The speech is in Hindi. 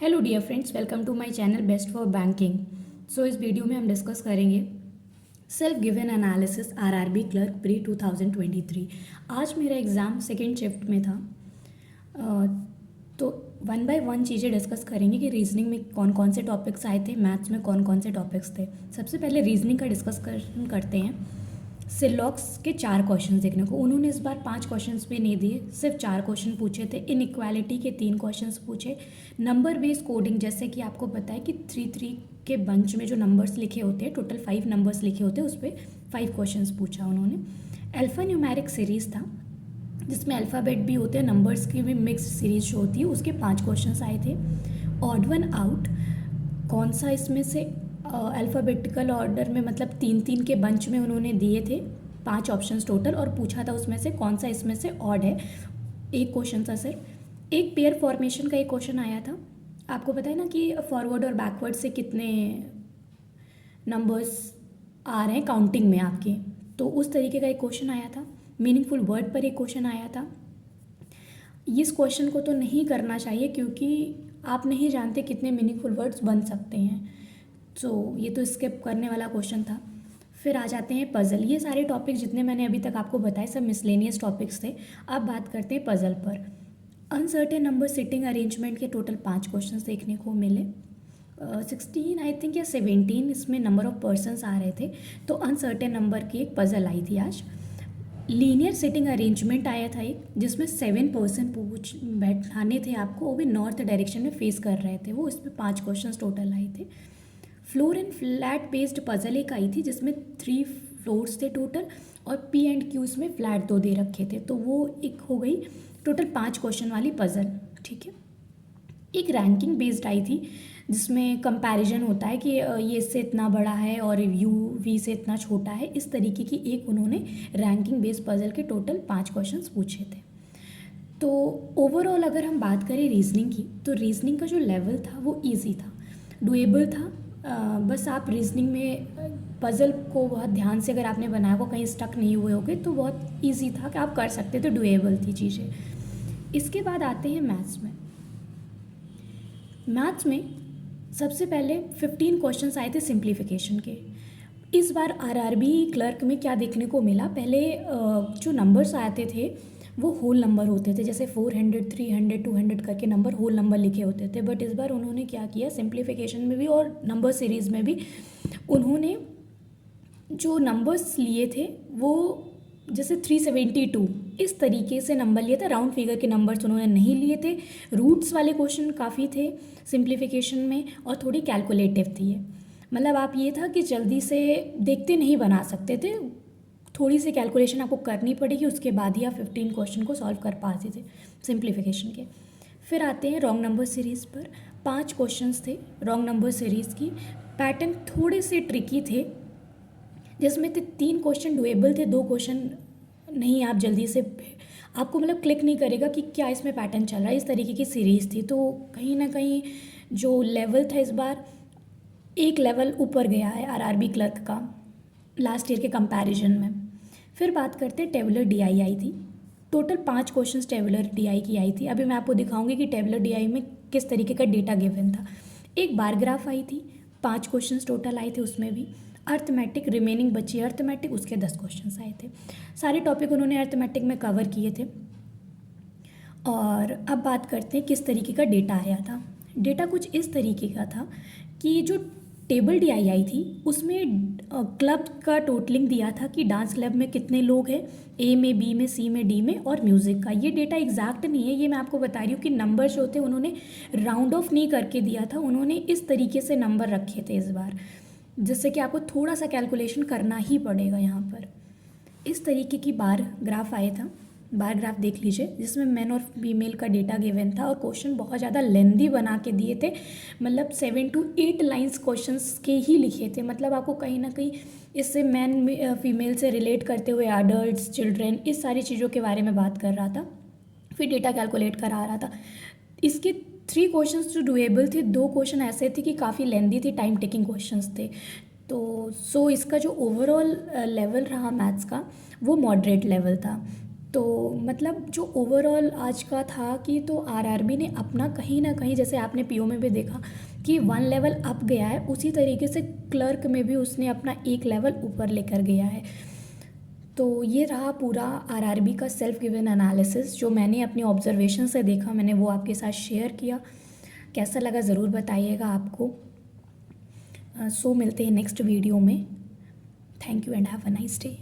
Hello dear friends, welcome to my channel best for banking. So इस वीडियो में हम डिस्कस करेंगे self given analysis RRB clerk pre 2023। आज मेरा एग्ज़ाम सेकेंड शिफ्ट में था। तो वन बाय वन चीज़ें डिस्कस करेंगे कि रीजनिंग में कौन कौन से टॉपिक्स आए थे, मैथ्स में कौन कौन से टॉपिक्स थे। सबसे पहले रीजनिंग का डिस्कशन करते हैं। सिलॉक्स के 4 क्वेश्चन देखने को उन्होंने इस बार 5 क्वेश्चन भी नहीं दिए, सिर्फ 4 क्वेश्चन पूछे थे। इनइक्वालिटी के 3 क्वेश्चन पूछे। नंबर बेस्ड कोडिंग, जैसे कि आपको पता है कि 3 के बंच में जो नंबर्स लिखे होते हैं, टोटल 5 नंबर्स लिखे होते हैं, उस पर 5 क्वेश्चन पूछा उन्होंने। अल्फा न्यूमेरिक सीरीज़ था जिसमें अल्फ़ाबेट भी होते हैं, नंबर्स की भी मिक्स सीरीज जो होती है, उसके 5 क्वेश्चन आए थे। ऑड वन आउट, कौन सा इसमें से अल्फ़ाबेटिकल ऑर्डर में, मतलब 3 के बंच में उन्होंने दिए थे 5 ऑप्शंस टोटल, और पूछा था उसमें से कौन सा इसमें से ऑड है। एक क्वेश्चन था सिर्फ। एक पेयर फॉर्मेशन का एक क्वेश्चन आया था। आपको पता है ना कि फॉरवर्ड और बैकवर्ड से कितने नंबर्स आ रहे हैं काउंटिंग में आपके, तो उस तरीके का एक क्वेश्चन आया था। मीनिंगफुल वर्ड पर एक क्वेश्चन आया था। इस क्वेश्चन को तो नहीं करना चाहिए क्योंकि आप नहीं जानते कितने मीनिंगफुल वर्ड्स बन सकते हैं, तो ये तो स्किप करने वाला क्वेश्चन था। फिर आ जाते हैं पज़ल। ये सारे टॉपिक जितने मैंने अभी तक आपको बताए सब मिसलेनियस टॉपिक्स थे। अब बात करते हैं पज़ल पर। अनसर्टेन नंबर सिटिंग अरेंजमेंट के टोटल 5 क्वेश्चन देखने को मिले। 16 आई थिंक या 17 इसमें नंबर ऑफ पर्सनस आ रहे थे, तो अनसर्टेन नंबर की एक पज़ल आई थी आज। लीनियर सिटिंग अरेंजमेंट आया था एक, जिसमें 7 पर्सन बैठाने थे आपको, वो भी नॉर्थ डायरेक्शन में फेस कर रहे थे वो। इसमें 5 क्वेश्चन टोटल आए थे। Floor and flat based puzzle एक आई थी जिसमें 3 फ्लोर्स थे टोटल, और पी एंड क्यूज में फ्लैट 2 दे रखे थे, तो वो एक हो गई टोटल 5 क्वेश्चन वाली पजल। ठीक है। एक रैंकिंग बेस्ड आई थी जिसमें कंपैरिजन होता है कि ये इससे इतना बड़ा है और यू वी से इतना छोटा है, इस तरीके की एक उन्होंने रैंकिंग बेस्ड पजल के टोटल 5 क्वेश्चंस पूछे थे। तो ओवरऑल अगर हम बात करें रीजनिंग की, तो रीजनिंग का जो लेवल था वो ईजी था, डुएबल था। बस आप रीजनिंग में पज़ल को बहुत ध्यान से अगर आपने बनाया हो, कहीं स्टक नहीं हुए होगे, तो बहुत इजी था कि आप कर सकते थे, डुएबल थी चीज़ें। इसके बाद आते हैं मैथ्स में। मैथ्स में सबसे पहले 15 क्वेश्चंस आए थे सिंप्लीफिकेशन के। इस बार आरआरबी क्लर्क में क्या देखने को मिला, पहले जो नंबर्स आते थे वो होल नंबर होते थे, जैसे 400 300 200 करके नंबर होल नंबर लिखे होते थे। बट इस बार उन्होंने क्या किया, सिंप्लीफिकेशन में भी और नंबर सीरीज़ में भी उन्होंने जो नंबर्स लिए थे वो जैसे 372 इस तरीके से नंबर लिए थे। राउंड फिगर के नंबर्स उन्होंने नहीं लिए थे। रूट्स वाले क्वेश्चन काफ़ी थे सिंप्लीफिकेशन में, और थोड़ी कैलकुलेटिव थी ये। मतलब आप ये था कि जल्दी से देखते नहीं बना सकते थे, थोड़ी सी कैलकुलेशन आपको करनी पड़ेगी, उसके बाद ही आप 15 क्वेश्चन को सॉल्व कर पाते थे सिंप्लीफिकेशन के। फिर आते हैं रॉन्ग नंबर सीरीज़ पर। 5 क्वेश्चंस थे रॉन्ग नंबर सीरीज़ की। पैटर्न थोड़े से ट्रिकी थे, जिसमें 3 क्वेश्चन डुएबल थे, 2 क्वेश्चन नहीं, आप जल्दी से आपको मतलब क्लिक नहीं करेगा कि क्या इसमें पैटर्न चल रहा है, इस तरीके की सीरीज़ थी। तो कहीं ना कहीं जो लेवल था इस बार एक लेवल ऊपर गया है आरआरबी क्लर्क का लास्ट ईयर के कंपैरिजन में। फिर बात करते हैं टेबुलर डीआई आई थी। टोटल 5 क्वेश्चंस टेबुलर डीआई की आई थी। अभी मैं आपको दिखाऊंगी कि टेबुलर डीआई में किस तरीके का डेटा गिवन था। एक बार ग्राफ आई थी, 5 क्वेश्चंस टोटल आए थे उसमें भी। अर्थमेटिक रिमेनिंग बची अर्थमेटिक, उसके 10 क्वेश्चंस आए थे। सारे टॉपिक उन्होंने अर्थमेटिक में कवर किए थे। और अब बात करते हैं किस तरीके का डेटा आया था। डेटा कुछ इस तरीके का था कि जो टेबल डीआई आई थी उसमें क्लब का टोटलिंग दिया था कि डांस क्लब में कितने लोग हैं, ए में, बी में, सी में, डी में, और म्यूज़िक का। ये डेटा एग्जैक्ट नहीं है, ये मैं आपको बता रही हूँ कि नंबर जो थे उन्होंने राउंड ऑफ नहीं करके दिया था, उन्होंने इस तरीके से नंबर रखे थे इस बार, जिससे कि आपको थोड़ा सा कैलकुलेशन करना ही पड़ेगा यहाँ पर। इस तरीके की बार ग्राफ आया था, बार ग्राफ देख लीजिए, जिसमें मेन और फीमेल का डेटा गिवन था, और क्वेश्चन बहुत ज़्यादा लेंदी बना के दिए थे। मतलब 7 to 8 लाइंस क्वेश्चंस के ही लिखे थे। मतलब आपको कहीं ना कहीं इससे मैन फीमेल से रिलेट करते हुए एडल्ट्स, चिल्ड्रेन, इस सारी चीज़ों के बारे में बात कर रहा था, फिर डेटा कैलकुलेट करा रहा था। इसके 3 क्वेश्चंस जो डुएबल थे, 2 क्वेश्चन ऐसे थे कि काफ़ी लेंदी थी, टाइम टेकिंग क्वेश्चंस थे। तो इसका जो ओवरऑल लेवल रहा मैथ्स का वो मॉडरेट लेवल था। तो मतलब जो ओवरऑल आज का था कि तो आरआरबी ने अपना कहीं ना कहीं, जैसे आपने पीओ में भी देखा कि 1 लेवल अप गया है, उसी तरीके से क्लर्क में भी उसने अपना 1 लेवल ऊपर लेकर गया है। तो ये रहा पूरा आरआरबी का सेल्फ गिवन एनालिसिस जो मैंने अपनी ऑब्जर्वेशन से देखा, मैंने वो आपके साथ शेयर किया। कैसा लगा ज़रूर बताइएगा आपको। सो मिलते हैं नेक्स्ट वीडियो में। Thank you and have a nice day.